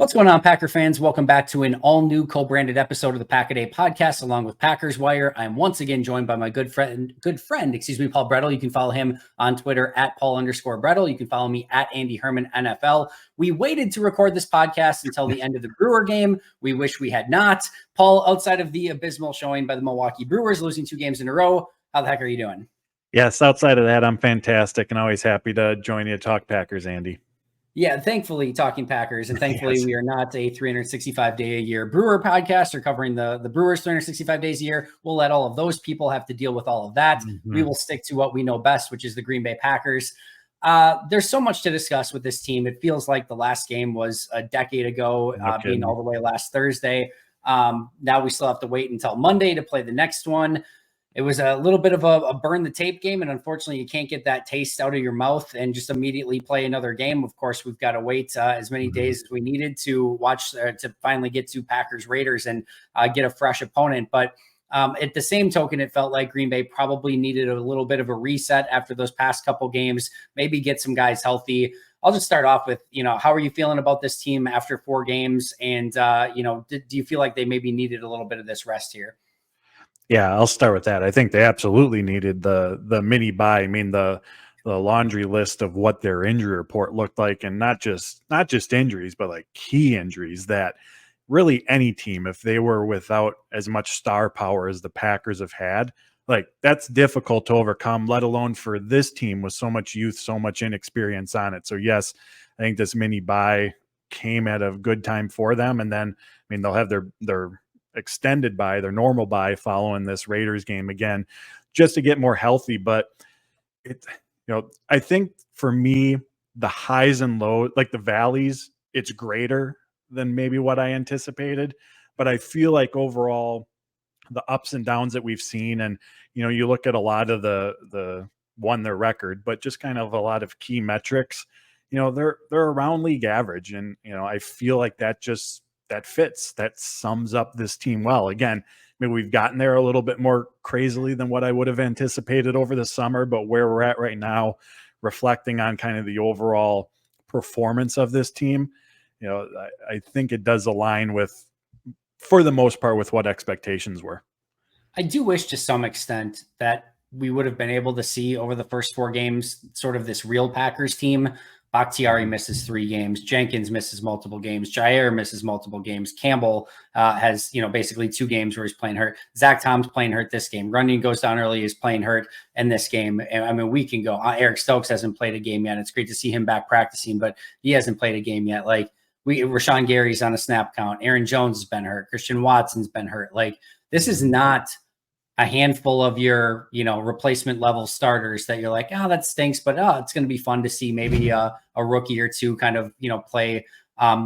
What's going on, Packer fans? Welcome back to an all-new co-branded episode of the Pack a Day podcast, along with Packers Wire. I'm once again joined by my good friend, Paul Bretl. You can follow him on Twitter at Paul_Bretl. You can follow me at Andy Herman NFL. We waited to record this podcast until the end of the Brewer game. We wish we had not. Paul, outside of the abysmal showing by the Milwaukee Brewers, losing 2 games in a row, how the heck are you doing? Yes, outside of that, I'm fantastic and always happy to join you to talk Packers, Andy. Yeah, thankfully, talking Packers, and thankfully yes. We are not a 365-day-a-year Brewer podcast or covering the Brewers 365 days a year. We'll let all of those people have to deal with all of that. Mm-hmm. We will stick to what we know best, which is the Green Bay Packers. There's so much to discuss with this team. It feels like the last game was a decade ago, being all the way last Thursday. Now we still have to wait until Monday to play the next one. It was a little bit of a burn the tape game, and unfortunately you can't get that taste out of your mouth and just immediately play another game. Of course, we've got to wait as many days as we needed to watch to finally get to Packers Raiders and get a fresh opponent. But at the same token, it felt like Green Bay probably needed a little bit of a reset after those past couple games, maybe get some guys healthy. I'll just start off with, how are you feeling about this team after 4 games? And, do you feel like they maybe needed a little bit of this rest here? Yeah, I'll start with that. I think they absolutely needed the mini bye. I mean, the laundry list of what their injury report looked like, and not just injuries, but like key injuries that really any team, if they were without as much star power as the Packers have had, like that's difficult to overcome, let alone for this team with so much youth, so much inexperience on it. So yes, I think this mini bye came at a good time for them. And then, I mean, they'll have their extended by their normal bye following this Raiders game again, just to get more healthy. But I think for me, the highs and lows, like the valleys, it's greater than maybe what I anticipated. But I feel like overall, the ups and downs that we've seen, and you look at a lot of the won their record, but just kind of a lot of key metrics, they're around league average, and I feel like that fits, that sums up this team well. Again, maybe we've gotten there a little bit more crazily than what I would have anticipated over the summer, but where we're at right now, reflecting on kind of the overall performance of this team, I think it does align with, for the most part, with what expectations were. I do wish to some extent that we would have been able to see over the first 4 games sort of this real Packers team. Bakhtiari misses 3 games. Jenkins misses multiple games. Jair misses multiple games. Campbell has, basically 2 games where he's playing hurt. Zach Tom's playing hurt this game. Runyon goes down early, is playing hurt in this game. And I mean, we can go. Eric Stokes hasn't played a game yet. It's great to see him back practicing, but he hasn't played a game yet. Like Rashawn Gary's on a snap count. Aaron Jones has been hurt. Christian Watson's been hurt. Like, this is not a handful of your, replacement level starters that you're like, oh, that stinks, but it's going to be fun to see maybe a rookie or two kind of, play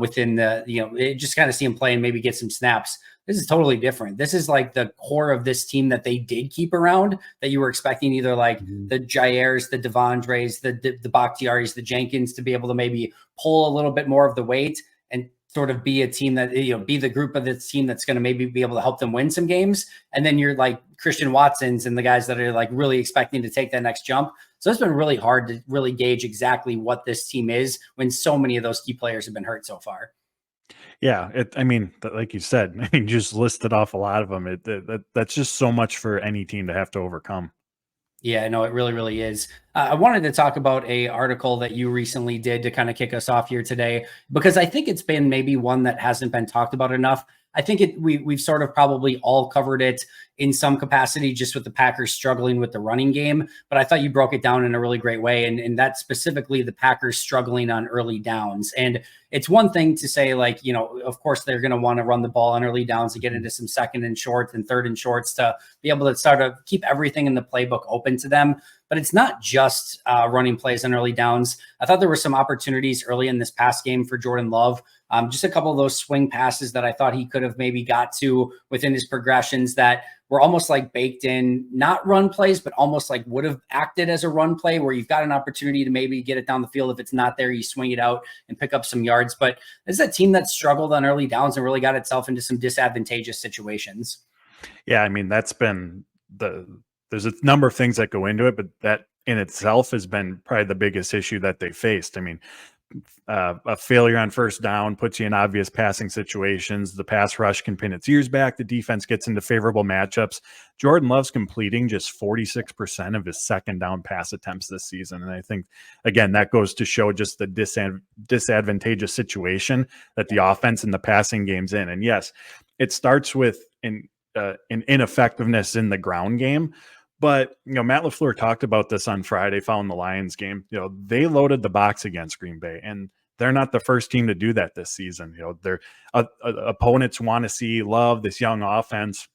within the, just kind of see him play and maybe get some snaps. This is totally different. This is like the core of this team that they did keep around, that you were expecting either like the Jairs, the Devondres, the Bakhtiaris, the Jenkins to be able to maybe pull a little bit more of the weight and sort of be a team that, be the group of this team that's going to maybe be able to help them win some games. And then you're like Christian Watsons and the guys that are like really expecting to take that next jump. So it's been really hard to really gauge exactly what this team is when so many of those key players have been hurt so far. Yeah. Like you said, you just listed off a lot of them. That's just so much for any team to have to overcome. Yeah, no, it really, really is. I wanted to talk about a article that you recently did to kind of kick us off here today, because I think it's been maybe one that hasn't been talked about enough. I think we've sort of probably all covered it in some capacity, just with the Packers struggling with the running game. But I thought you broke it down in a really great way. And that's specifically the Packers struggling on early downs. And it's one thing to say, like, of course, they're going to want to run the ball on early downs to get into some 2nd and shorts and 3rd and shorts to be able to start to keep everything in the playbook open to them. But it's not just running plays on early downs. I thought there were some opportunities early in this pass game for Jordan Love. Just a couple of those swing passes that I thought he could have maybe got to within his progressions that were almost like baked in, not run plays, but almost like would have acted as a run play where you've got an opportunity to maybe get it down the field. If it's not there, you swing it out and pick up some yards. But this is a team that struggled on early downs and really got itself into some disadvantageous situations. Yeah, I mean, that's been there's a number of things that go into it, but that in itself has been probably the biggest issue that they faced. I mean, a failure on first down puts you in obvious passing situations. The pass rush can pin its ears back. The defense gets into favorable matchups. Jordan Love's completing just 46% of his second down pass attempts this season. And I think, again, that goes to show just the disadvantageous situation that the offense and the passing game's in. And yes, it starts with an ineffectiveness in the ground game. But, Matt LaFleur talked about this on Friday following the Lions game. They loaded the box against Green Bay, and they're not the first team to do that this season. Their opponents want to see Love, this young offense,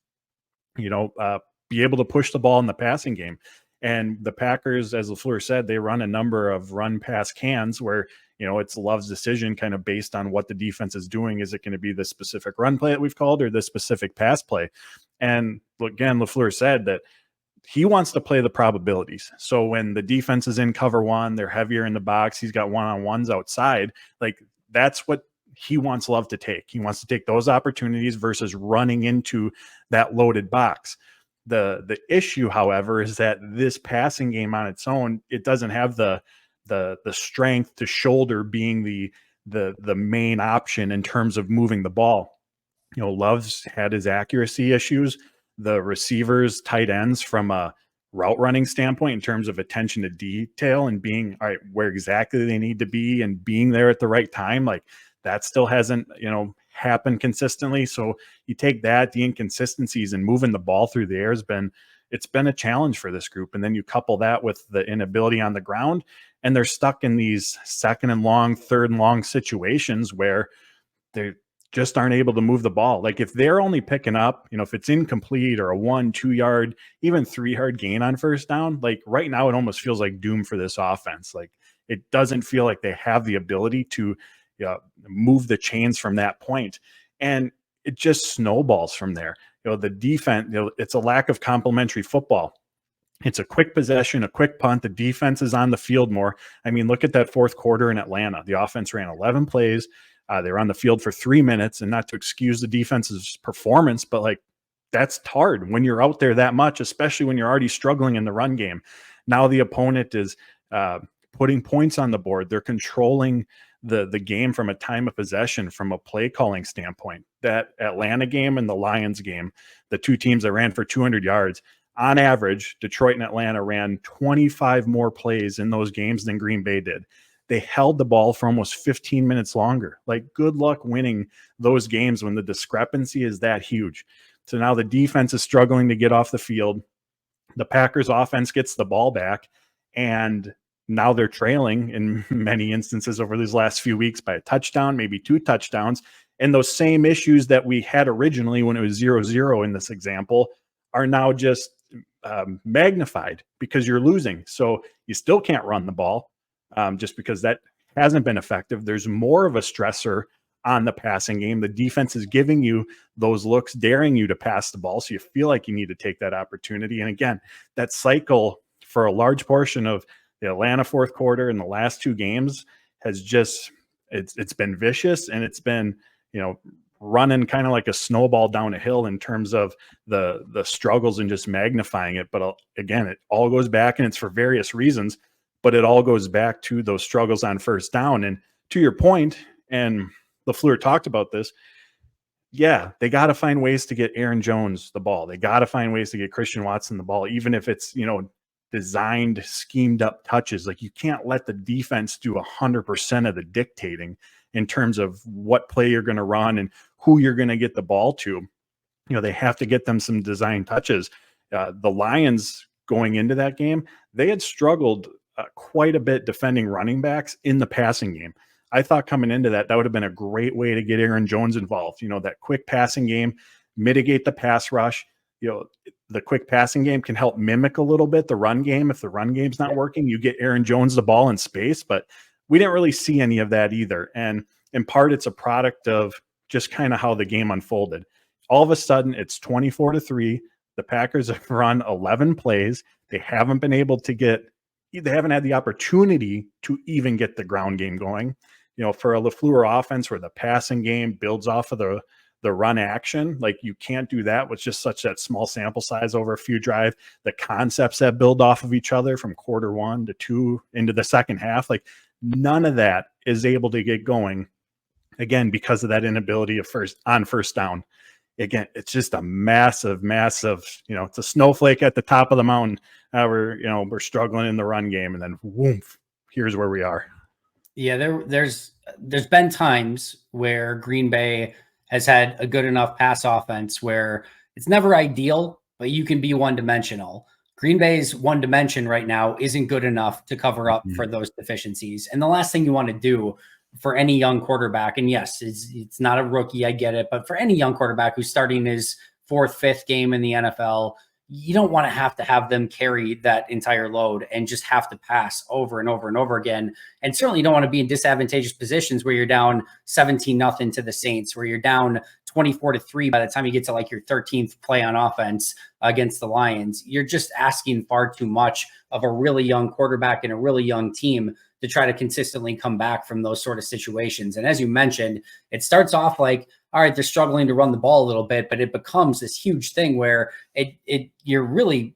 be able to push the ball in the passing game. And the Packers, as LaFleur said, they run a number of run-pass cans where, it's Love's decision kind of based on what the defense is doing. Is it going to be the specific run play that we've called or the specific pass play? And again, LaFleur said that he wants to play the probabilities. So when the defense is in cover one, they're heavier in the box, he's got one-on-ones outside. Like, that's what he wants Love to take. He wants to take those opportunities versus running into that loaded box. The issue, however, is that this passing game on its own, it doesn't have the strength to shoulder being the main option in terms of moving the ball. Love's had his accuracy issues. The receivers, tight ends, from a route running standpoint, in terms of attention to detail and being all right where exactly they need to be and being there at the right time, like that still hasn't happened consistently. So you take that, the inconsistencies and moving the ball through the air it's been a challenge for this group. And then you couple that with the inability on the ground, and they're stuck in these second and long, third and long situations where they just aren't able to move the ball. Like, if they're only picking up, if it's incomplete or a 1-2 yard, even 3-yard gain on first down, like right now, it almost feels like doom for this offense. Like, it doesn't feel like they have the ability to move the chains from that point. And it just snowballs from there. The defense, it's a lack of complementary football. It's a quick possession, a quick punt. The defense is on the field more. I mean, look at that fourth quarter in Atlanta. The offense ran 11 plays. They were on the field for 3 minutes, and not to excuse the defense's performance, but like, that's hard when you're out there that much, especially when you're already struggling in the run game. Now the opponent is putting points on the board. They're controlling the game from a time of possession, from a play calling standpoint. That Atlanta game and the Lions game, the two teams that ran for 200 yards, on average, Detroit and Atlanta ran 25 more plays in those games than Green Bay did. They held the ball for almost 15 minutes longer. Like, good luck winning those games when the discrepancy is that huge. So now the defense is struggling to get off the field. The Packers offense gets the ball back, and now they're trailing in many instances over these last few weeks by a touchdown, maybe 2 touchdowns. And those same issues that we had originally when it was 0-0 in this example are now just magnified because you're losing. So you still can't run the ball. Just because that hasn't been effective. There's more of a stressor on the passing game. The defense is giving you those looks, daring you to pass the ball. So you feel like you need to take that opportunity. And again, that cycle for a large portion of the Atlanta fourth quarter and the last 2 games has just, it's been vicious, and it's been, running kind of like a snowball down a hill in terms of the struggles and just magnifying it. But again, it all goes back, and it's for various reasons, but it all goes back to those struggles on first down. And to your point, and LaFleur talked about this, yeah, they got to find ways to get Aaron Jones the ball. They got to find ways to get Christian Watson the ball, even if it's, designed, schemed up touches. Like, you can't let the defense do 100% of the dictating in terms of what play you're going to run and who you're going to get the ball to. They have to get them some design touches. The Lions, going into that game, they had struggled quite a bit defending running backs in the passing game. I thought coming into that would have been a great way to get Aaron Jones involved. That quick passing game, mitigate the pass rush. The quick passing game can help mimic a little bit the run game. If the run game's not working, you get Aaron Jones the ball in space, but we didn't really see any of that either. And in part, it's a product of just kind of how the game unfolded. All of a sudden, it's 24-3. The Packers have run 11 plays. They haven't been able to they haven't had the opportunity to even get the ground game going. For a LaFleur offense where the passing game builds off of the run action, like, you can't do that with just such that small sample size over a few drives. The concepts that build off of each other from quarter 1 to 2 into the second half, like, None of that is able to get going, again, because of that inability of first down. Again, it's just a massive, it's a snowflake at the top of the mountain. We're struggling in the run game, and then woof, here's where we are. Yeah, there's been times where Green Bay has had a good enough pass offense where it's never ideal, but you can be one-dimensional. Green Bay's one dimension right now isn't good enough to cover up for those deficiencies. And the last thing you want to do for any young quarterback, and yes, it's not a rookie, I get it, but for any young quarterback who's starting his fourth, fifth game in the NFL, you don't want to have them carry that entire load and just have to pass over and over and over again. And certainly you don't want to be in disadvantageous positions where you're down 17-0 to the Saints, where you're down 24-3 by the time you get to like your 13th play on offense against the Lions. You're just asking far too much of a really young quarterback and a really young team to try to consistently come back from those sort of situations. And as you mentioned, it starts off like, all right, they're struggling to run the ball a little bit, but it becomes this huge thing where you're really,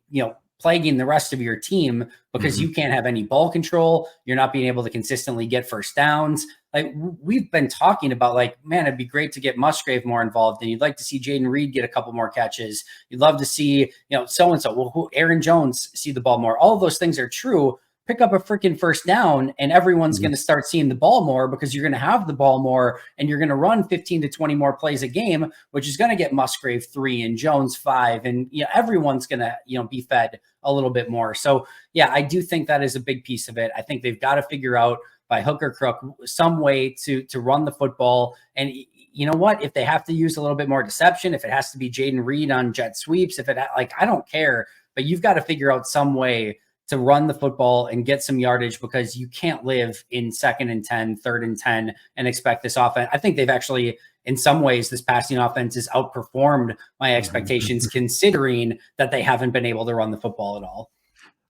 plaguing the rest of your team because you can't have any ball control. You're not being able to consistently get first downs. Like we've been talking about, like, man, it'd be great to get Musgrave more involved, and you'd like to see Jaden Reed get a couple more catches. You'd love to see, so-and-so, well, Aaron Jones see the ball more. All of those things are true. Pick up a freaking first down and everyone's going to start seeing the ball more because you're going to have the ball more and you're going to run 15 to 20 more plays a game, which is going to get Musgrave 3 and Jones 5. And everyone's going to, be fed a little bit more. So yeah, I do think that is a big piece of it. I think they've got to figure out by hook or crook some way to run the football. And you know what, if they have to use a little bit more deception, if it has to be Jaden Reed on jet sweeps, I don't care, but you've got to figure out some way to run the football and get some yardage, because you can't live in 2nd and 10, 3rd and 10 and expect this offense. I think they've actually, in some ways, this passing offense has outperformed my expectations considering that they haven't been able to run the football at all.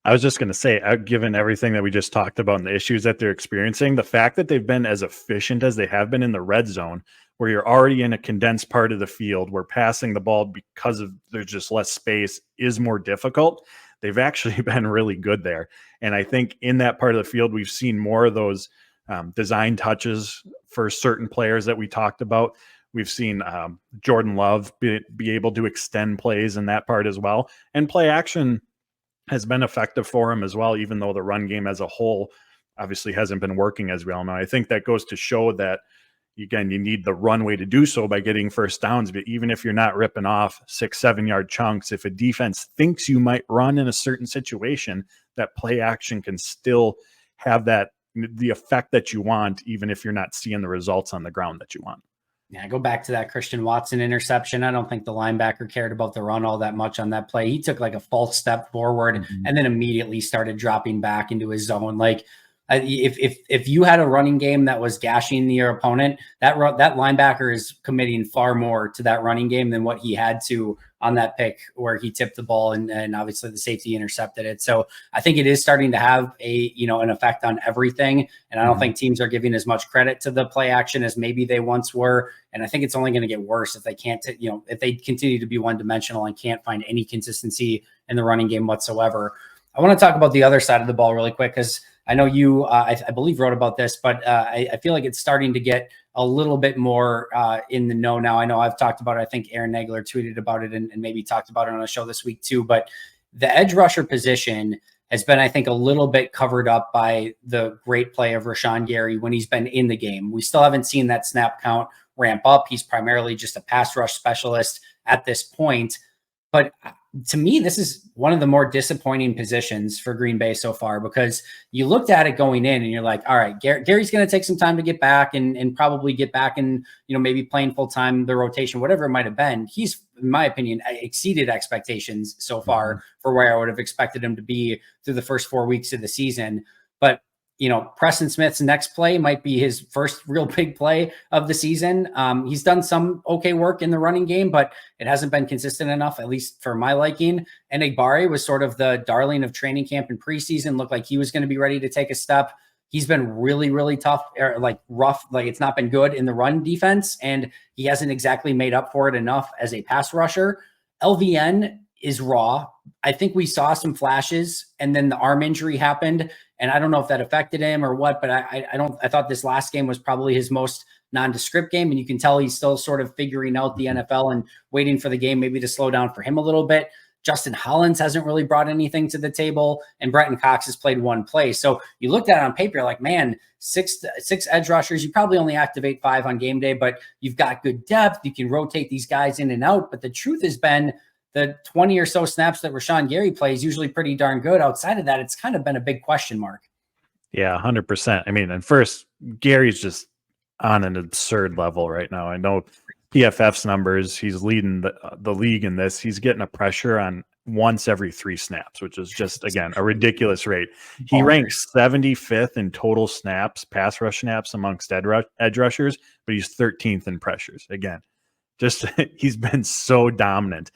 I was just going to say, given everything that we just talked about and the issues that they're experiencing, the fact that they've been as efficient as they have been in the red zone, where you're already in a condensed part of the field where passing the ball because of there's just less space is more difficult. They've actually been really good there. And I think in that part of the field, we've seen more of those design touches for certain players that we talked about. We've seen Jordan Love be able to extend plays in that part as well. And play action has been effective for him as well, even though the run game as a whole obviously hasn't been working as we all know. I think that goes to show that, again, you need the runway to do so by getting first downs. But even if you're not ripping off 6-7 yard chunks, if a defense thinks you might run in a certain situation, that play action can still have the effect that you want, even if you're not seeing the results on the ground that you want. Yeah, go back to that Christian Watson interception. I don't think the linebacker cared about the run all that much on that play. He took like a false step forward and then immediately started dropping back into his zone. Like, if you had a running game that was gashing your opponent, that linebacker is committing far more to that running game than what he had to on that pick where he tipped the ball and obviously the safety intercepted it. So I think it is starting to have an effect on everything. And I don't think teams are giving as much credit to the play action as maybe they once were. And I think it's only going to get worse if they can't, if they continue to be one dimensional and can't find any consistency in the running game whatsoever. I want to talk about the other side of the ball really quick, because I know you, I believe, wrote about this, but I feel like it's starting to get a little bit more in the know now. I know I've talked about it. I think Aaron Nagler tweeted about it and maybe talked about it on a show this week too. But the edge rusher position has been, I think, a little bit covered up by the great play of Rashawn Gary when he's been in the game. We still haven't seen that snap count ramp up. He's primarily just a pass rush specialist at this point. But to me, this is one of the more disappointing positions for Green Bay so far, because you looked at it going in and you're like, all right, Gary's going to take some time to get back and probably get back and, maybe playing full time, the rotation, whatever it might have been. He's, in my opinion, exceeded expectations so far for where I would have expected him to be through the first 4 weeks of the season. But Preston Smith's next play might be his first real big play of the season. He's done some okay work in the running game, but it hasn't been consistent enough, at least for my liking. And Egbari was sort of the darling of training camp and preseason, looked like he was going to be ready to take a step. He's been really, really tough, rough. Like, it's not been good in the run defense, and he hasn't exactly made up for it enough as a pass rusher. LVN is raw. I think we saw some flashes, and then the arm injury happened, and I don't know if that affected him or what, but I thought this last game was probably his most nondescript game, and you can tell he's still sort of figuring out the NFL and waiting for the game maybe to slow down for him a little bit. Justin Hollins hasn't really brought anything to the table, and Bretton Cox has played one play. So you looked at it on paper, you're like, man, six edge rushers. You probably only activate 5 on game day, but you've got good depth. You can rotate these guys in and out. But the truth has been the 20 or so snaps that Rashawn Gary plays usually pretty darn good. Outside of that, it's kind of been a big question mark. Yeah, 100%. I mean, and first, Gary's just on an absurd level right now. I know PFF's numbers, he's leading the league in this. He's getting a pressure on once every 3 snaps, which is just, again, a ridiculous rate. He ranks 75th in total snaps, pass rush snaps amongst edge rushers, but he's 13th in pressures. Again, just he's been so dominant.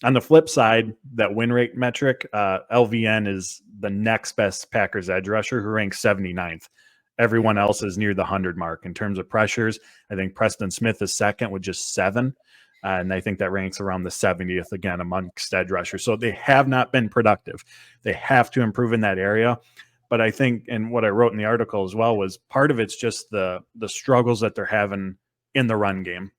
On the flip side, that win rate metric, LVN is the next best Packers edge rusher, who ranks 79th. Everyone else is near the 100 mark in terms of pressures. I think Preston Smith is second with just 7. And I think that ranks around the 70th again amongst edge rushers. So they have not been productive. They have to improve in that area. But I think, and what I wrote in the article as well, was part of it's just the struggles that they're having in the run game.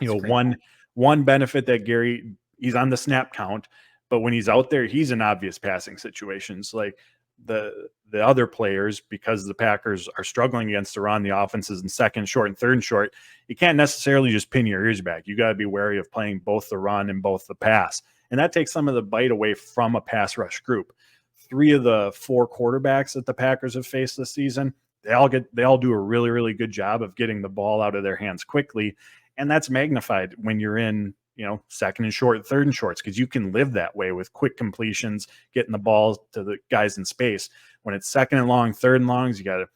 One benefit that Gary, he's on the snap count, but when he's out there, he's in obvious passing situations. Like the other players, because the Packers are struggling against the run, the offenses in second short and third short, you can't necessarily just pin your ears back. You got to be wary of playing both the run and both the pass. And that takes some of the bite away from a pass rush group. 3 of the 4 quarterbacks that the Packers have faced this season, they all do a really, really good job of getting the ball out of their hands quickly. And that's magnified when you're in, second and short, third and shorts, because you can live that way with quick completions, getting the ball to the guys in space. When it's second and long, third and longs, you got to,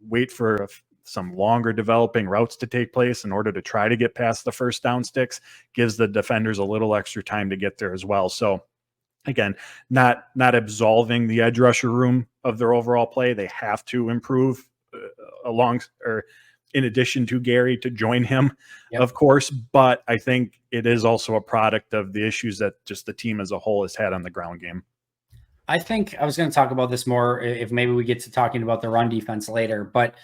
wait for some longer developing routes to take place in order to try to get past the first down sticks. Gives the defenders a little extra time to get there as well. So again, not absolving the edge rusher room of their overall play. They have to improve in addition to Gary to join him, of course. But I think it is also a product of the issues that just the team as a whole has had on the ground game. I think I was going to talk about this more if maybe we get to talking about the run defense later, but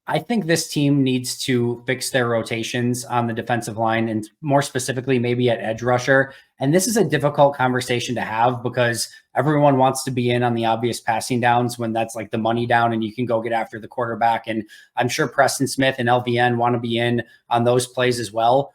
I think this team needs to fix their rotations on the defensive line, and more specifically, maybe at edge rusher. And this is a difficult conversation to have because everyone wants to be in on the obvious passing downs when that's like the money down and you can go get after the quarterback. And I'm sure Preston Smith and LVN want to be in on those plays as well.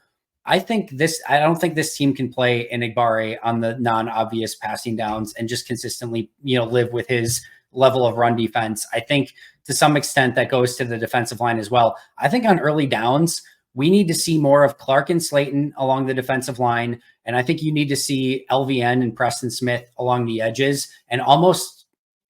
I don't think this team can play Enigbare on the non-obvious passing downs and just consistently, live with his level of run defense. I think to some extent that goes to the defensive line as well. I think on early downs, we need to see more of Clark and Slayton along the defensive line. And I think you need to see LVN and Preston Smith along the edges and almost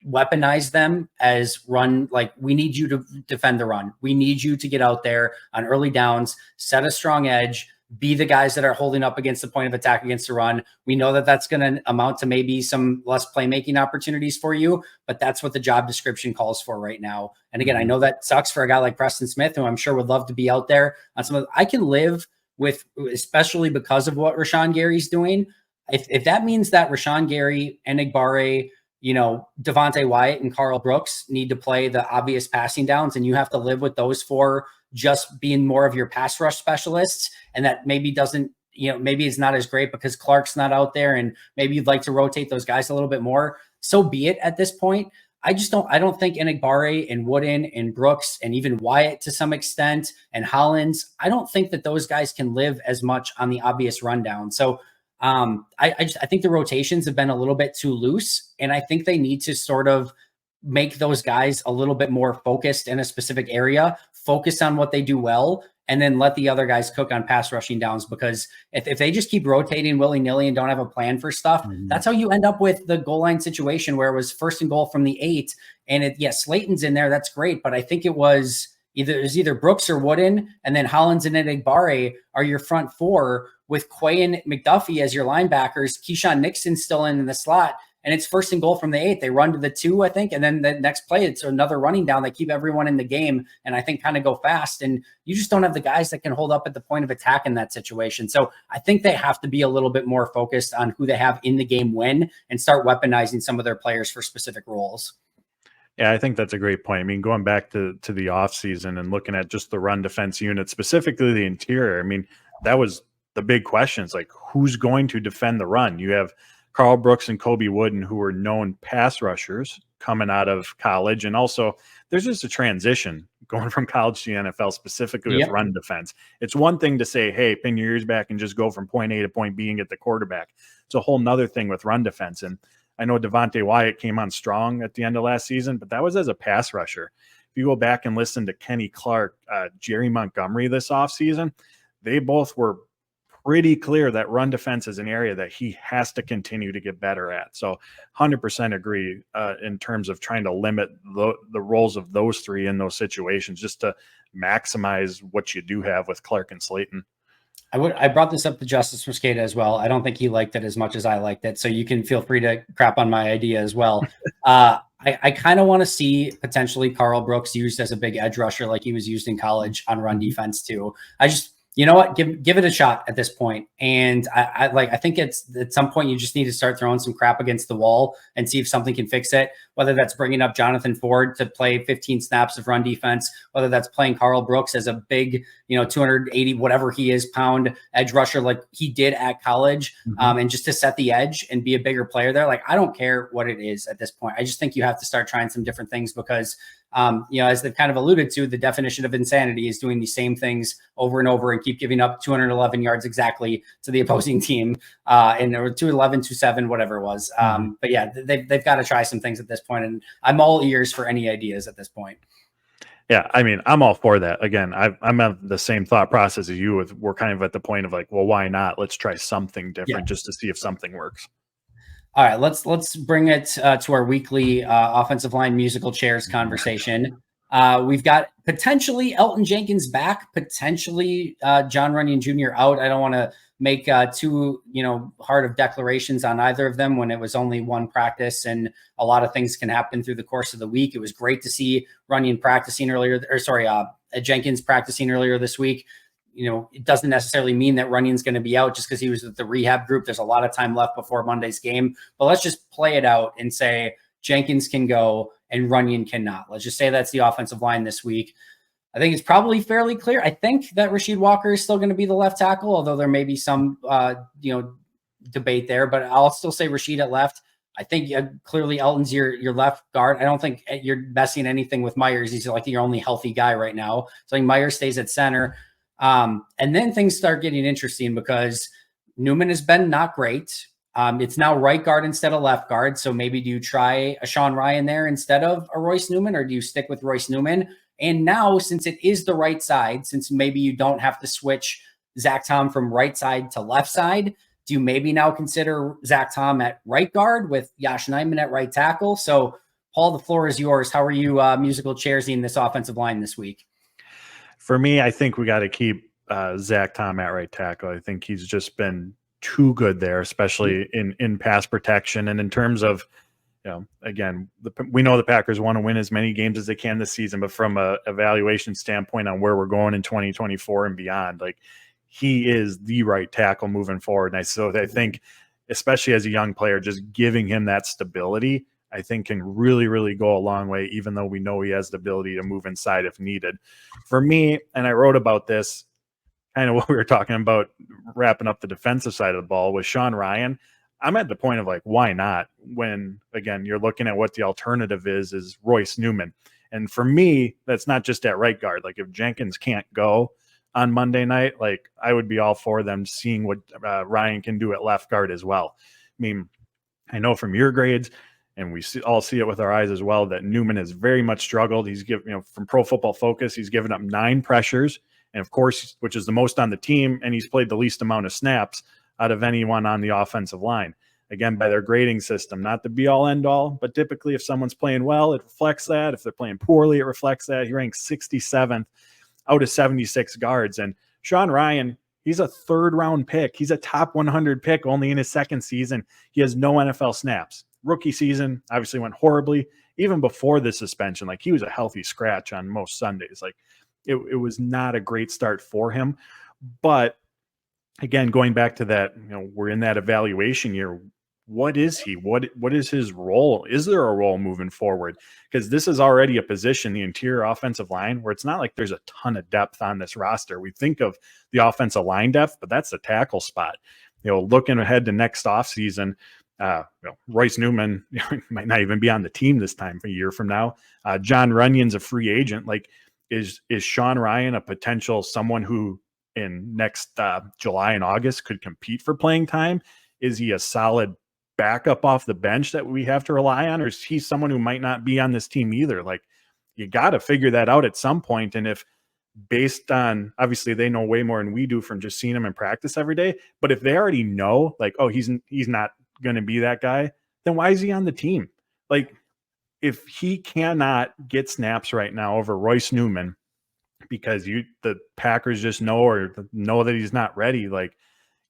weaponize them as run. Like, we need you to defend the run. We need you to get out there on early downs, set a strong edge, be the guys that are holding up against the point of attack against the run. We know that that's going to amount to maybe some less playmaking opportunities for you, but that's what the job description calls for right now. And again, I know that sucks for a guy like Preston Smith, who I'm sure would love to be out there on some of. I can live with, especially because of what Rashawn Gary's doing. If that means that Rashawn Gary, Enigbare, Devontae Wyatt and Carl Brooks need to play the obvious passing downs, and you have to live with those 4 just being more of your pass rush specialists, and that maybe doesn't, maybe it's not as great because Clark's not out there, and maybe you'd like to rotate those guys a little bit more. So be it at this point. I don't think Enigbare and Wooden and Brooks and even Wyatt to some extent and Hollins, I don't think that those guys can live as much on the obvious rundown. So I think the rotations have been a little bit too loose, and I think they need to sort of make those guys a little bit more focused in a specific area, focus on what they do well, and then let the other guys cook on pass rushing downs. Because if they just keep rotating willy-nilly and don't have a plan for stuff, that's how you end up with the goal line situation where it was 1st and goal from the 8. And Slayton's in there. That's great. But I think it was either Brooks or Wooden, and then Hollins and Enigbare are your front 4 with Quay and McDuffie as your linebackers, Keyshawn Nixon still in the slot. and it's 1st and goal from the 8. They run to the 2, I think, and then the next play, it's another running down. They keep everyone in the game, and I think kind of go fast. And you just don't have the guys that can hold up at the point of attack in that situation. So I think they have to be a little bit more focused on who they have in the game when, and start weaponizing some of their players for specific roles. Yeah, I think that's a great point. I mean, going back to the offseason and looking at just the run defense unit, specifically the interior, I mean, that was the big question. It's like, who's going to defend the run? You have Carl Brooks and Kobe Wooden, who are known pass rushers coming out of college. And also, there's just a transition going from college to the NFL, specifically with run defense. It's one thing to say, hey, pin your ears back and just go from point A to point B and get the quarterback. It's a whole nother thing with run defense. And I know Devontae Wyatt came on strong at the end of last season, but that was as a pass rusher. If you go back and listen to Kenny Clark, Jerry Montgomery this offseason, they both were pretty clear that run defense is an area that he has to continue to get better at. So 100% agree in terms of trying to limit the roles of those three in those situations, just to maximize what you do have with Clark and Slayton. I brought this up to Justice Mosqueda as well. I don't think he liked it as much as I liked it. So you can feel free to crap on my idea as well. I kind of want to see potentially Carl Brooks used as a big edge rusher like he was used in college on run defense too. You know what? Give it a shot at this point. And I think it's at some point you just need to start throwing some crap against the wall and see if something can fix it. Whether that's bringing up Jonathan Ford to play 15 snaps of run defense, whether that's playing Carl Brooks as a big, 280 whatever he is pound edge rusher like he did at college, and just to set the edge and be a bigger player there. Like, I don't care what it is at this point. I just think you have to start trying some different things because as they've kind of alluded to, the definition of insanity is doing the same things over and over and keep giving up 211 yards exactly to the opposing team, and or 211, 27, whatever it was. But yeah, they've got to try some things at this point, and I'm all ears for any ideas at this point. Yeah, I mean, I'm all for that. Again, I'm at the same thought process as you. We're kind of at the point of like, well, why not? Let's try something different just to see if something works. All right, let's bring it to our weekly offensive line musical chairs conversation. We've got potentially Elton Jenkins back, potentially John Runyon Jr. out. I don't want to make too hard of declarations on either of them when it was only one practice and a lot of things can happen through the course of the week. It was great to see Runyon practicing Jenkins practicing earlier this week. It doesn't necessarily mean that Runyon's going to be out just because he was with the rehab group. There's a lot of time left before Monday's game, but let's just play it out and say Jenkins can go and Runyon cannot. Let's just say that's the offensive line this week. I think it's probably fairly clear. I think that Rasheed Walker is still going to be the left tackle, although there may be some, debate there, but I'll still say Rasheed at left. I think clearly Elton's your left guard. I don't think you're messing anything with Myers. He's like your only healthy guy right now. So I think Myers stays at center. And then things start getting interesting because Newman has been not great. It's now right guard instead of left guard. So maybe do you try a Sean Ryan there instead of a Royce Newman, or do you stick with Royce Newman? And now, since it is the right side, since maybe you don't have to switch Zach Tom from right side to left side, do you maybe now consider Zach Tom at right guard with Yosh Nijman at right tackle? So, Paul, the floor is yours. How are you musical chairsing this offensive line this week? For me, I think we got to keep Zach Tom at right tackle. I think he's just been too good there, especially in pass protection. And in terms of, again, we know the Packers want to win as many games as they can this season, but from a evaluation standpoint on where we're going in 2024 and beyond, like, he is the right tackle moving forward. And I think, especially as a young player, just giving him that stability, I think can really, really go a long way, even though we know he has the ability to move inside if needed. For me, and I wrote about this, kind of what we were talking about, wrapping up the defensive side of the ball with Sean Ryan. I'm at the point of like, why not? When, again, you're looking at what the alternative is Royce Newman. And for me, that's not just at right guard. Like, if Jenkins can't go on Monday night, like, I would be all for them seeing what Ryan can do at left guard as well. I mean, I know from your grades, and we all see it with our eyes as well, that Newman has very much struggled. He's given, from Pro Football Focus, he's given up 9 pressures, and of course, which is the most on the team, and he's played the least amount of snaps out of anyone on the offensive line. Again, by their grading system, not the be-all, end-all, but typically if someone's playing well, it reflects that. If they're playing poorly, it reflects that. He ranks 67th out of 76 guards. And Sean Ryan, he's a third-round pick. He's a top 100 pick only in his second season. He has no NFL snaps. rookie season obviously went horribly. Even before the suspension, like he was a healthy scratch on most Sundays. Like it was not a great start for him. But again, going back to that, we're in that evaluation year. What is he? What is his role? Is there a role moving forward? Because this is already a position, the interior offensive line, where it's not like there's a ton of depth on this roster. We think of the offensive line depth, but that's the tackle spot. Looking ahead to next offseason, Royce Newman might not even be on the team this time a year from now. John Runyon's a free agent. Like, is Sean Rhyan a potential someone who in next July and August could compete for playing time? Is he a solid backup off the bench that we have to rely on, or is he someone who might not be on this team either? Like, you got to figure that out at some point. And if based on, obviously they know way more than we do from just seeing him in practice every day, but if they already know, like, oh, he's not going to be that guy, then why is he on the team? Like, if he cannot get snaps right now over Royce Newman because the Packers just know that he's not ready, like,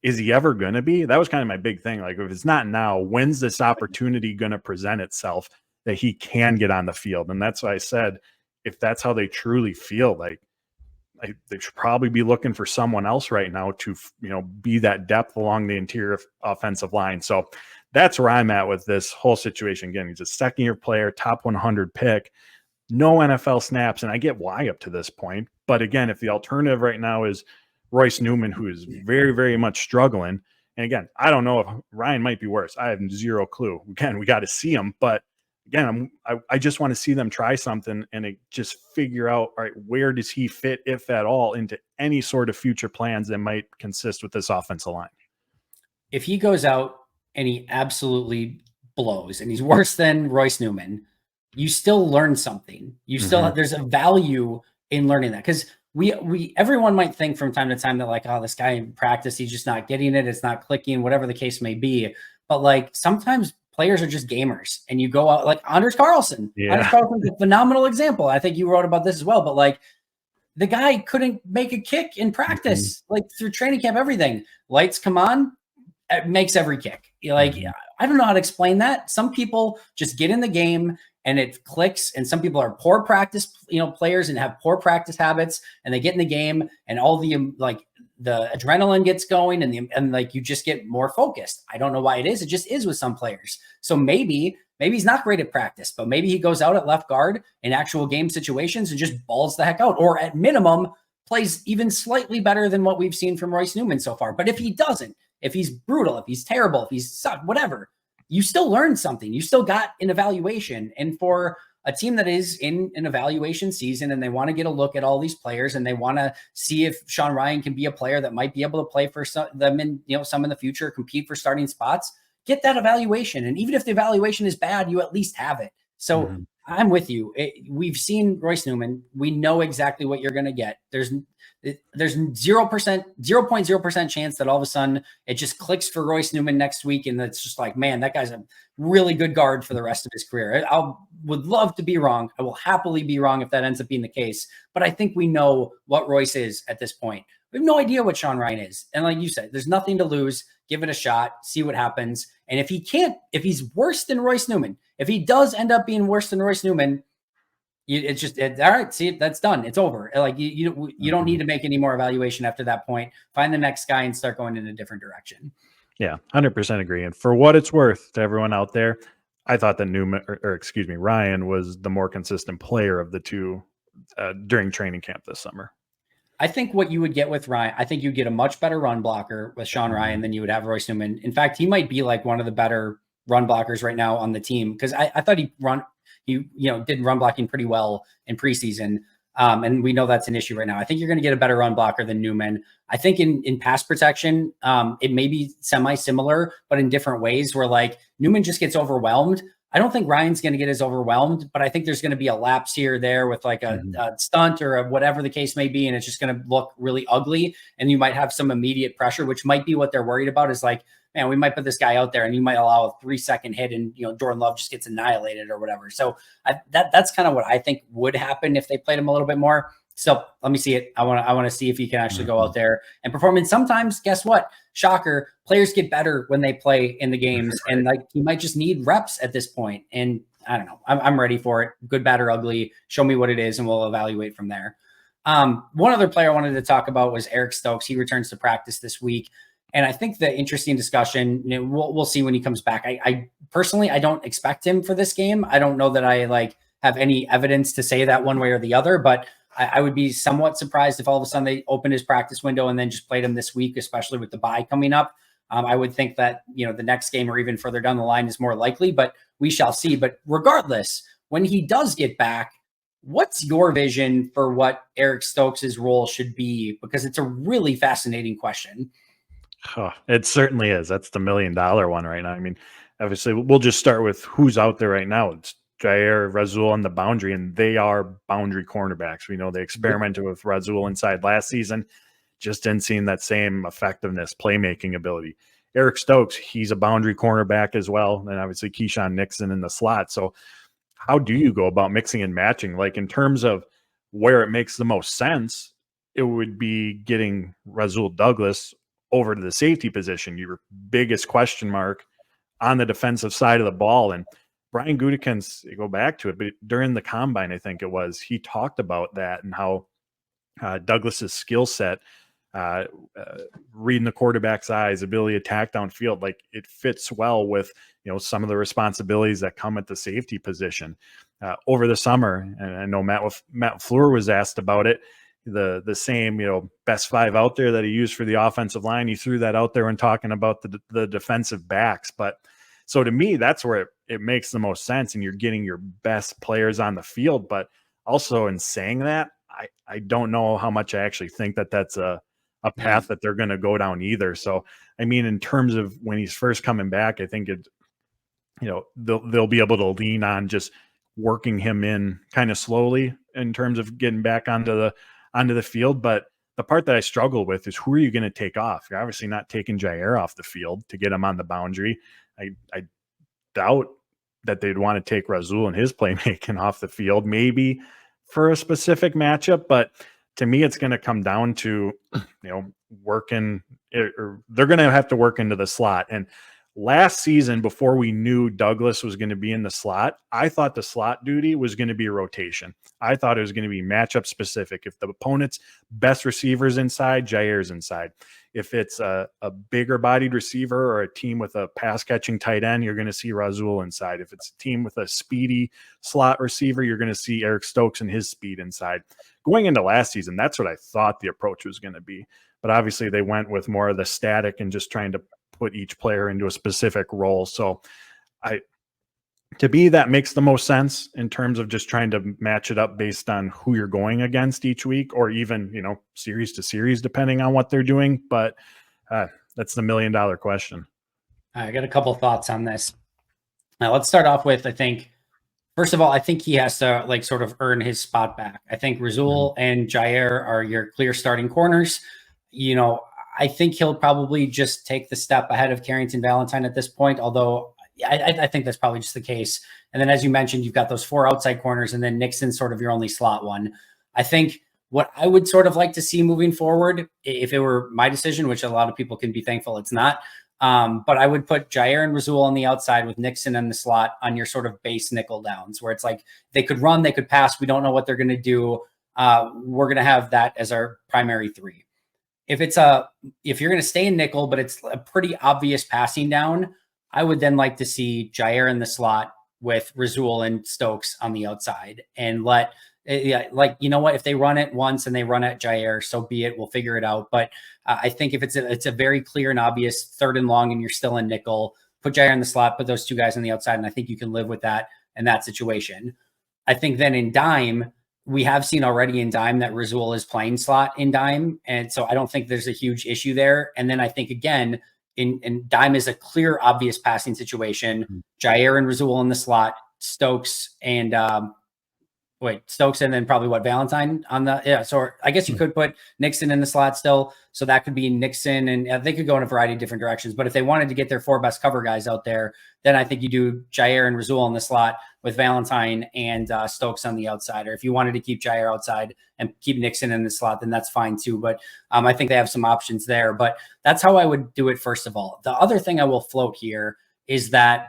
is he ever going to be? That was kind of my big thing. Like, if it's not now, when's this opportunity going to present itself that he can get on the field? And that's why I said, if that's how they truly feel, like, they should probably be looking for someone else right now to, be that depth along the interior offensive line. So that's where I'm at with this whole situation. Again, he's a second-year player, top 100 pick, no NFL snaps, and I get why up to this point. But again, if the alternative right now is Royce Newman, who is very, very much struggling, and again, I don't know if Ryan might be worse. I have zero clue. Again, we got to see him, but again, I just want to see them try something and just figure out, all right, where does he fit, if at all, into any sort of future plans that might consist with this offensive line. If he goes out and he absolutely blows and he's worse than Royce Newman, you still learn something. You still there's a value in learning that, because everyone might think from time to time that, like, oh, this guy in practice, he's just not getting it. It's not clicking, whatever the case may be. But like, sometimes players are just gamers, and you go out like Anders Carlson. Yeah. Anders Carlson's a phenomenal example. I think you wrote about this as well, but like, the guy couldn't make a kick in practice, like through training camp, everything. Lights come on, it makes every kick. Like, I don't know how to explain that. Some people just get in the game and it clicks, and some people are poor practice, players and have poor practice habits, and they get in the game and all the adrenaline gets going, and like, you just get more focused. I don't know why it is. It just is with some players. So maybe he's not great at practice, but maybe he goes out at left guard in actual game situations and just balls the heck out, or at minimum plays even slightly better than what we've seen from Royce Newman so far. But if he doesn't, if he's brutal, if he's terrible, if he's sucked, whatever, you still learn something. You still got an evaluation. And for a team that is in an evaluation season and they want to get a look at all these players and they want to see if Sean Rhyan can be a player that might be able to play for them in, some in the future, compete for starting spots, get that evaluation. And even if the evaluation is bad, you at least have it. So I'm with you. We've seen Royce Newman. We know exactly what you're going to get. There's 0.0% chance that all of a sudden it just clicks for Royce Newman next week, and it's just like, man, that guy's a really good guard for the rest of his career. I would love to be wrong. I will happily be wrong if that ends up being the case. But I think we know what Royce is at this point. We have no idea what Sean Rhyan is. And like you said, there's nothing to lose. Give it a shot, see what happens. And if he's worse than Royce Newman, if he does end up being worse than Royce Newman, all right. See, that's done. It's over. Like, you don't need to make any more evaluation after that point. Find the next guy and start going in a different direction. Yeah, 100% agree. And for what it's worth to everyone out there, I thought that Rhyan was the more consistent player of the two during training camp this summer. I think what you would get with Rhyan, I think you'd get a much better run blocker with Sean Rhyan than you would have Royce Newman. In fact, he might be like one of the better run blockers right now on the team, because I thought he did run blocking pretty well in preseason. And we know that's an issue right now. I think you're going to get a better run blocker than Newman. I think in pass protection, it may be semi-similar, but in different ways, where like Newman just gets overwhelmed. I don't think Ryan's going to get as overwhelmed, but I think there's going to be a lapse here or there with like a stunt or whatever the case may be. And it's just going to look really ugly. And you might have some immediate pressure, which might be what they're worried about, is like, man, we might put this guy out there and you might allow a 3-second hit and, Jordan Love just gets annihilated or whatever. So that's kind of what I think would happen if they played him a little bit more. So let me see it. I want to see if he can actually go out there and perform. And sometimes, guess what? shocker, players get better when they play in the games, and like he might just need reps at this point. And I don't know, I'm ready for it. Good, bad, or ugly. Show me what it is, and we'll evaluate from there. One other player I wanted to talk about was Eric Stokes. He returns to practice this week. And I think the interesting discussion, we'll see when he comes back. I personally, I don't expect him for this game. I don't know that I like have any evidence to say that one way or the other, but I would be somewhat surprised if all of a sudden they opened his practice window and then just played him this week, especially with the bye coming up. I would think that, the next game or even further down the line is more likely, but we shall see. But regardless, when he does get back, what's your vision for what Eric Stokes' role should be? Because it's a really fascinating question. Oh, it certainly is. That's the $1 million one right now. I mean, obviously, we'll just start with who's out there right now. It's Jair, Razul on the boundary, and they are boundary cornerbacks. We know they experimented with Razul inside last season, just didn't see that same effectiveness, playmaking ability. Eric Stokes, he's a boundary cornerback as well, and obviously Keyshawn Nixon in the slot. So how do you go about mixing and matching? Like in terms of where it makes the most sense, it would be getting Razul Douglas over to the safety position, your biggest question mark on the defensive side of the ball. And Brian Gutekunst, go back to it, but during the combine, I think it was, he talked about that and how Douglas's skill set, reading the quarterback's eyes, ability to attack downfield, like it fits well with, some of the responsibilities that come at the safety position. Over the summer, and I know Matt Fleur was asked about it, the same, best five out there that he used for the offensive line. He threw that out there when talking about the defensive backs. But so to me, that's where it makes the most sense, and you're getting your best players on the field. But also in saying that, I don't know how much I actually think that that's a path that they're going to go down either. So, I mean, in terms of when he's first coming back, I think they'll be able to lean on just working him in kind of slowly in terms of getting back onto the field. But the part that I struggle with is, who are you going to take off? You're obviously not taking Jair off the field to get him on the boundary. I doubt that they'd want to take Razul and his playmaking off the field, maybe for a specific matchup. But to me, it's going to come down to, working, or they're going to have to work into the slot. And last season, before we knew Douglas was going to be in the slot, I thought the slot duty was going to be rotation. I thought it was going to be matchup specific. If the opponent's best receiver's inside, Jair's inside. If it's a bigger bodied receiver or a team with a pass catching tight end, you're going to see Razul inside. If it's a team with a speedy slot receiver, you're going to see Eric Stokes and his speed inside. Going into last season, that's what I thought the approach was going to be. But obviously they went with more of the static and just trying to put each player into a specific role. So to me, that makes the most sense in terms of just trying to match it up based on who you're going against each week, or even, series to series, depending on what they're doing. But that's the $1 million question. I got a couple thoughts on this. Now let's start off with, first of all, I think he has to sort of earn his spot back. I think Razul and Jair are your clear starting corners. I think he'll probably just take the step ahead of Carrington Valentine at this point, although I think that's probably just the case. And then, as you mentioned, you've got those 4 outside corners, and then Nixon's sort of your only slot one. I think what I would sort of like to see moving forward, if it were my decision, which a lot of people can be thankful it's not, but I would put Jair and Razul on the outside with Nixon in the slot on your sort of base nickel downs, where it's like they could run, they could pass. We don't know what they're going to do. We're going to have that as our primary 3. If you're going to stay in nickel, but it's a pretty obvious passing down, I would then like to see Jair in the slot with Razul and Stokes on the outside, and if they run it once and they run at Jair, so be it. We'll figure it out. But I think if it's a very clear and obvious 3rd and long and you're still in nickel, put Jair in the slot, put those 2 guys on the outside, and I think you can live with that in that situation. I think then in dime, we have seen already in dime that Razul is playing slot in dime. And so I don't think there's a huge issue there. And then I think, again, in dime is a clear, obvious passing situation. Jair and Razul in the slot, Stokes and Stokes and then probably Valentine on the, yeah. So I guess you could put Nixon in the slot still. So that could be Nixon, and they could go in a variety of different directions. But if they wanted to get their 4 best cover guys out there, then I think you do Jair and Rasul in the slot with Valentine and Stokes on the outside. Or if you wanted to keep Jair outside and keep Nixon in the slot, then that's fine too. But I think they have some options there. But that's how I would do it, first of all. The other thing I will float here is that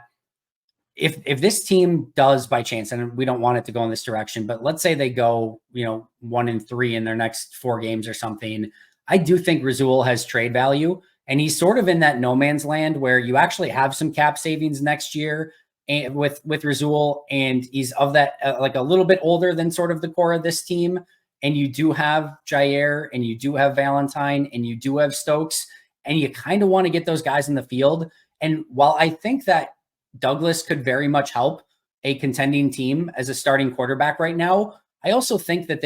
if this team does by chance, and we don't want it to go in this direction, but let's say they go, 1-3 in their next 4 games or something, I do think Rasul has trade value, and he's sort of in that no man's land where you actually have some cap savings next year and with Rasul, and he's of that like a little bit older than sort of the core of this team. And you do have Jair, and you do have Valentine, and you do have Stokes, and you kind of want to get those guys in the field. And while I think that Douglas could very much help a contending team as a starting quarterback right now, I also think that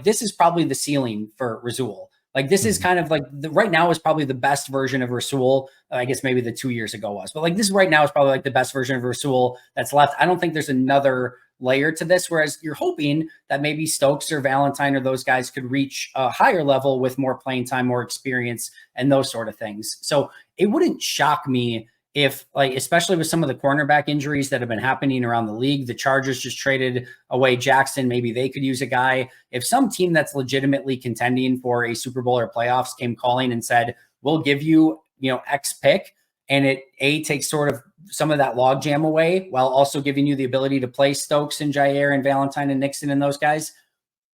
this is probably the ceiling for Rasul. Like, this is kind of like right now is probably the best version of Rasul. I guess maybe the 2 years ago was, but like this right now is probably like the best version of Rasul that's left. I don't think there's another layer to this. Whereas you're hoping that maybe Stokes or Valentine or those guys could reach a higher level with more playing time, more experience, and those sort of things. So it wouldn't shock me if, like, especially with some of the cornerback injuries that have been happening around the league, the Chargers just traded away Jackson. Maybe they could use a guy. If some team that's legitimately contending for a Super Bowl or playoffs came calling and said, we'll give you, X pick, and it takes sort of some of that logjam away while also giving you the ability to play Stokes and Jair and Valentine and Nixon and those guys,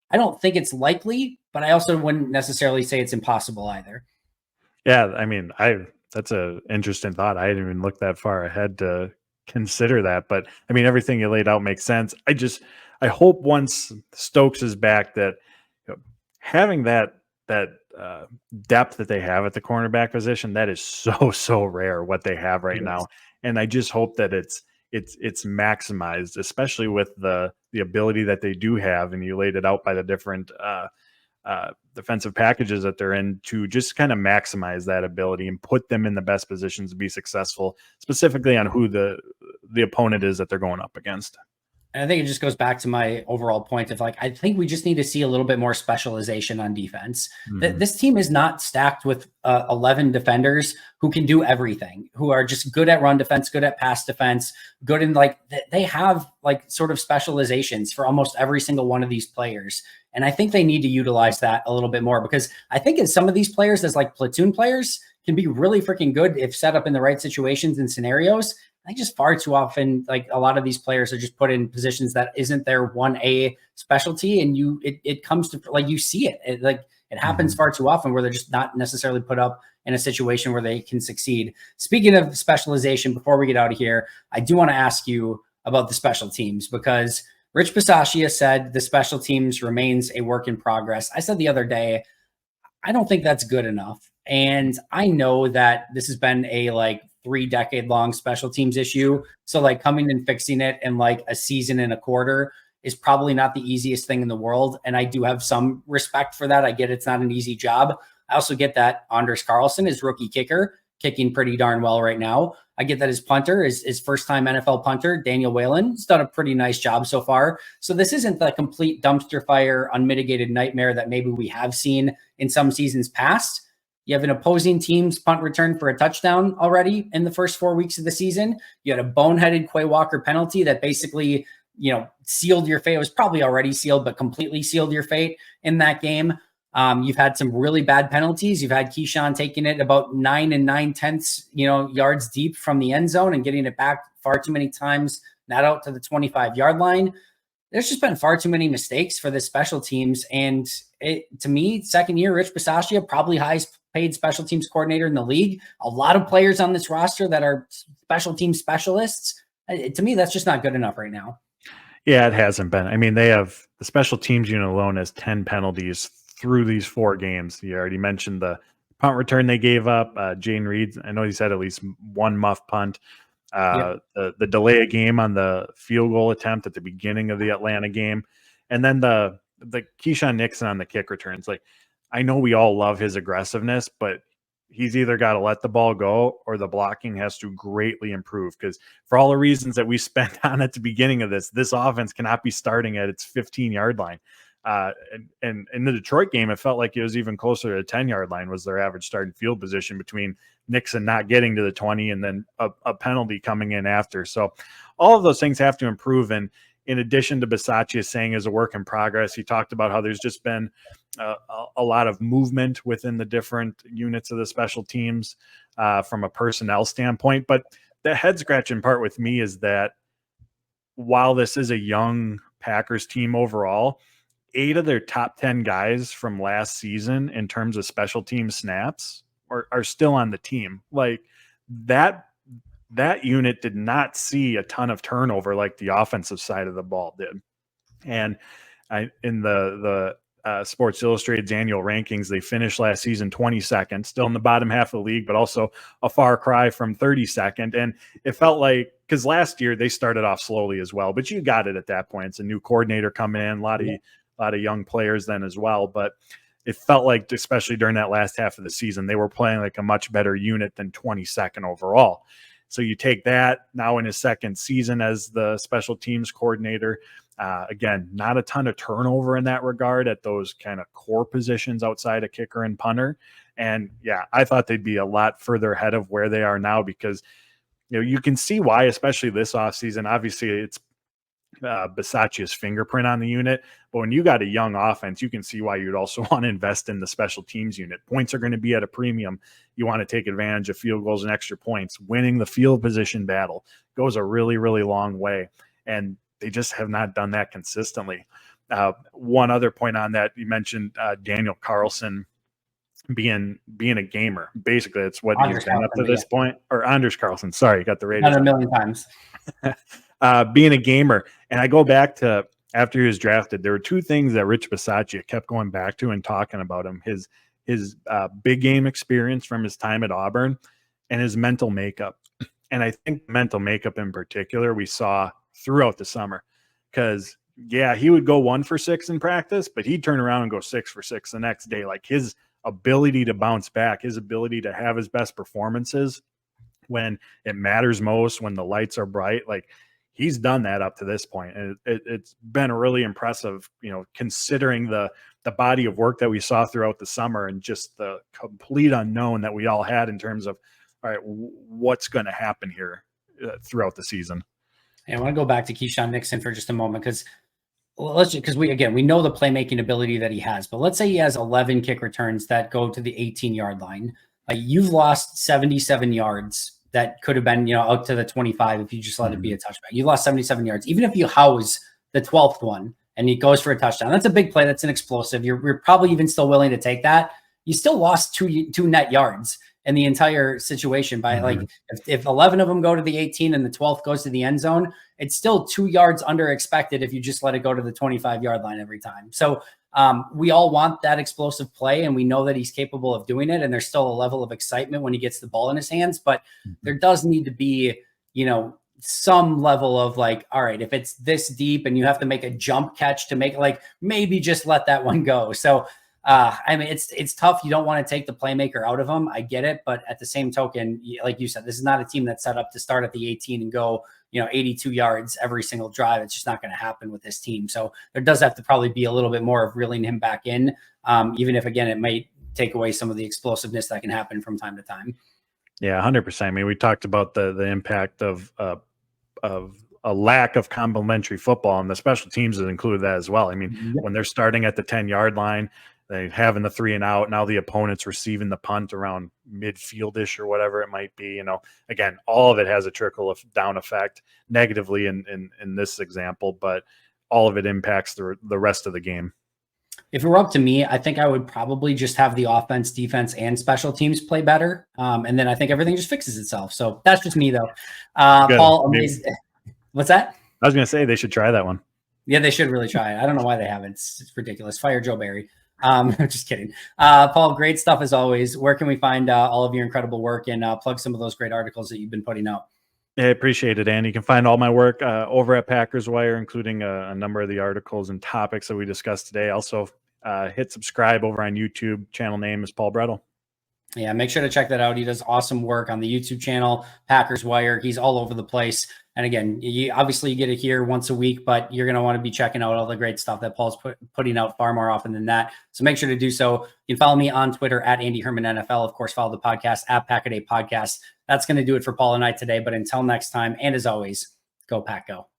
I don't think it's likely, but I also wouldn't necessarily say it's impossible either. Yeah, I mean, that's an interesting thought. I didn't even look that far ahead to consider that, but I mean, everything you laid out makes sense. I hope once Stokes is back that having that depth that they have at the cornerback position, that is so rare what they have right now. And I just hope that it's maximized, especially with the ability that they do have. And you laid it out by the different defensive packages that they're in, to just kind of maximize that ability and put them in the best positions to be successful, specifically on who the opponent is that they're going up against. And I think it just goes back to my overall point of, like, I think we just need to see a little bit more specialization on defense. This team is not stacked with 11 defenders who can do everything, who are just good at run defense, good at pass defense, good in, like, they have like sort of specializations for almost every single one of these players. And I think they need to utilize that a little bit more, because I think as some of these players as like platoon players can be really freaking good if set up in the right situations and scenarios. I think just far too often, like, a lot of these players are just put in positions that isn't their 1A specialty. And it comes to, like, you see it. It happens far too often where they're just not necessarily put up in a situation where they can succeed. Speaking of specialization, before we get out of here, I do want to ask you about the special teams, because Rich Bisaccia said the special teams remains a work in progress. I said the other day, I don't think that's good enough. And I know that this has been a 3-decade-long special teams issue. So like coming and fixing it in like a season and a quarter is probably not the easiest thing in the world. And I do have some respect for that. I get it's not an easy job. I also get that Anders Carlson is rookie kicker, kicking pretty darn well right now. I get that his punter is his first-time NFL punter, Daniel Whalen, has done a pretty nice job so far. So this isn't the complete dumpster fire, unmitigated nightmare that maybe we have seen in some seasons past. You have an opposing team's punt return for a touchdown already in the first 4 weeks of the season. You had a boneheaded Quay Walker penalty that basically, sealed your fate. It was probably already sealed, but completely sealed your fate in that game. You've had some really bad penalties. You've had Keyshawn taking it about 9 9/10 yards deep from the end zone and getting it back far too many times, not out to the 25-yard line. There's just been far too many mistakes for the special teams. And to me, second year, Rich Bisaccia, probably highest paid special teams coordinator in the league. A lot of players on this roster that are special team specialists. To me, that's just not good enough right now. Yeah, it hasn't been. I mean, they have the special teams unit alone has 10 penalties through these 4 games. You already mentioned the punt return they gave up. Jane Reed, I know he's had at least one muff punt. The delay a game on the field goal attempt at the beginning of the Atlanta game. And then the Keyshawn Nixon on the kick returns. Like, I know we all love his aggressiveness, but he's either got to let the ball go or the blocking has to greatly improve, because for all the reasons that we spent on at the beginning of this offense cannot be starting at its 15-yard line. And in the Detroit game, it felt like it was even closer to the 10-yard line was their average starting field position, between Nixon not getting to the 20 and then a penalty coming in after. So all of those things have to improve. And in addition to Bisaccia saying is a work in progress, he talked about how there's just been a lot of movement within the different units of the special teams from a personnel standpoint. But the head scratching part with me is that while this is a young Packers team overall, 8 of their top 10 guys from last season in terms of special team snaps are still on the team. Like that unit did not see a ton of turnover like the offensive side of the ball did. And in the Sports Illustrated's annual rankings, they finished last season 22nd, still in the bottom half of the league, but also a far cry from 32nd. And it felt like, because last year they started off slowly as well, but you got it at that point. It's a new coordinator coming in, a lot of young players then as well. But it felt like, especially during that last half of the season, they were playing like a much better unit than 22nd overall. So you take that now in his second season as the special teams coordinator. Again, not a ton of turnover in that regard at those kind of core positions outside of kicker and punter. And yeah, I thought they'd be a lot further ahead of where they are now, because you can see why, especially this offseason. Obviously, it's Bisaccia's fingerprint on the unit, but when you got a young offense, you can see why you'd also want to invest in the special teams unit. Points are going to be at a premium. You want to take advantage of field goals and extra points. Winning the field position battle goes a really, really long way, and they just have not done that consistently. One other point on that, you mentioned Daniel Carlson being a gamer. Basically, that's what he's been up to this point. Or Anders Carlson, sorry, got the Raiders. Not a million times. Being a gamer. And I go back to after he was drafted, there were 2 things that Rich Bisaccia kept going back to and talking about him: his big game experience from his time at Auburn and his mental makeup. And I think mental makeup in particular we saw throughout the summer, because he would go 1 for 6 in practice, but he'd turn around and go 6 for 6 the next day. Like his ability to bounce back, his ability to have his best performances when it matters most, when the lights are bright, like he's done that up to this point. And it's been really impressive, considering the body of work that we saw throughout the summer and just the complete unknown that we all had in terms of, all right, what's going to happen here throughout the season. And I want to go back to Keyshawn Nixon for just a moment, because we know the playmaking ability that he has, but let's say he has 11 kick returns that go to the 18-yard line. Like, you've lost 77 yards that could have been, out to the 25 if you just let it be a touchback. You lost 77 yards. Even if you house the 12th one and he goes for a touchdown, that's a big play. That's an explosive. You're probably even still willing to take that. You still lost two net yards in the entire situation by like, if 11 of them go to the 18 and the 12th goes to the end zone, it's still 2 yards under expected if you just let it go to the 25-yard line every time. So we all want that explosive play, and we know that he's capable of doing it. And there's still a level of excitement when he gets the ball in his hands, but there does need to be, some level of like, all right, if it's this deep and you have to make a jump catch to make it, like, maybe just let that one go. So it's tough. You don't want to take the playmaker out of him. I get it. But at the same token, like you said, this is not a team that's set up to start at the 18 and go, 82 yards every single drive. It's just not going to happen with this team. So there does have to probably be a little bit more of reeling him back in, even if, again, it might take away some of the explosiveness that can happen from time to time. Yeah, 100%. I mean, we talked about the impact of a lack of complementary football, and the special teams has included that as well. I mean, when they're starting at the 10-yard line, they having the 3 and out. Now the opponent's receiving the punt around midfieldish or whatever it might be. Again, all of it has a trickle of down effect negatively in this example, but all of it impacts the rest of the game. If it were up to me, I think I would probably just have the offense, defense, and special teams play better. And then I think everything just fixes itself. So that's just me, though. Paul, what's that? I was going to say they should try that one. Yeah, they should really try it. I don't know why they haven't. It's ridiculous. Fire Joe Barry. I'm just kidding. Paul, great stuff as always. Where can we find all of your incredible work and plug some of those great articles that you've been putting out? Yeah, I appreciate it, Andy. You can find all my work over at Packers Wire, including a number of the articles and topics that we discussed today. Also, hit subscribe over on YouTube. Channel name is Paul Bretl. Yeah, make sure to check that out. He does awesome work on the YouTube channel, Packers Wire. He's all over the place. And again, obviously you get it here once a week, but you're going to want to be checking out all the great stuff that Paul's putting out far more often than that. So make sure to do so. You can follow me on Twitter at Andy Herman NFL. Of course, follow the podcast at Pack-A-Day Podcast. That's going to do it for Paul and I today. But until next time, and as always, go Pack Go.